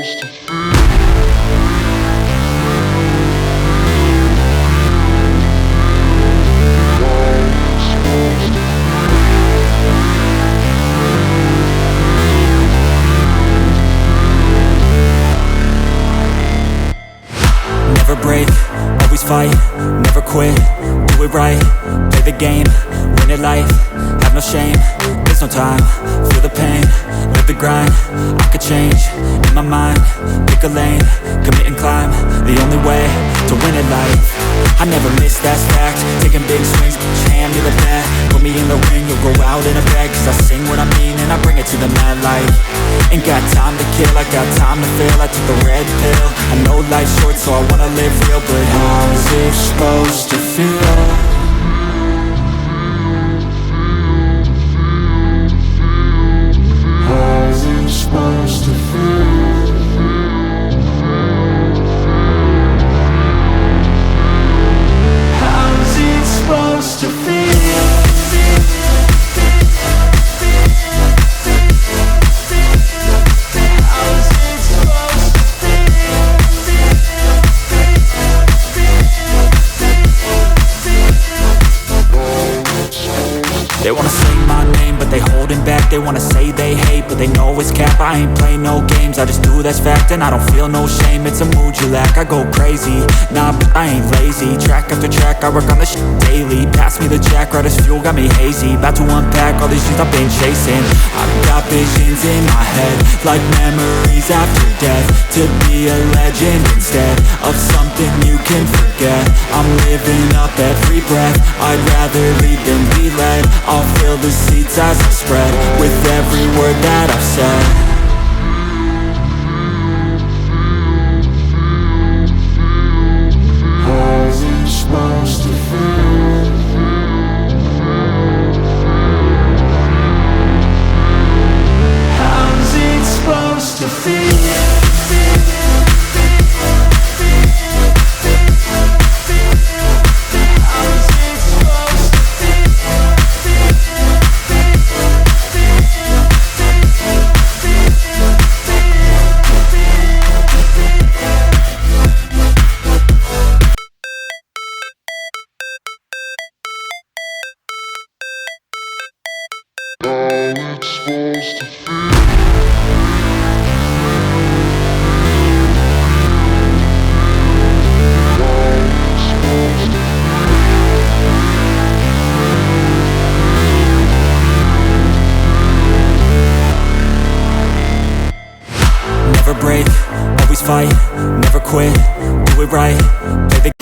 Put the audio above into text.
Never break, always fight, never quit, do it right, play the game, win it life, have no shame, there's no time, feel the pain, live the grind, I could change, in my mind, pick a lane, commit and climb, the only way to win it life, I never miss, that's fact, taking big swings, hand me the bat, put me in the ring, you'll go out in a bag, cause I sing what I mean and I bring it to the mad light, ain't got time to kill, I got time to feel, I took the red pill, I know life's short so I wanna live real, but how's it supposed to feel? How's it supposed to feel? How's it supposed to feel? They wanna say my name, but they holding back. They wanna say they hate, but they know it's cap. I ain't play no games, I just do that's fact. And I don't feel no shame, it's a mood you lack. I go crazy, nah, but I ain't lazy. Track after track, I work on this shit daily. Pass me the jack, right as fuel, got me hazy. About to unpack all these things I've been chasing. I've got visions in my head, like memories after death. To be a legend instead of something you can forget. I'm living up every breath, I'd rather lead than be led. I'll fill the seats as I spread with every word that I've said. How's it supposed to feel? How's it supposed to feel? Never break, always fight, never quit, do it right, play the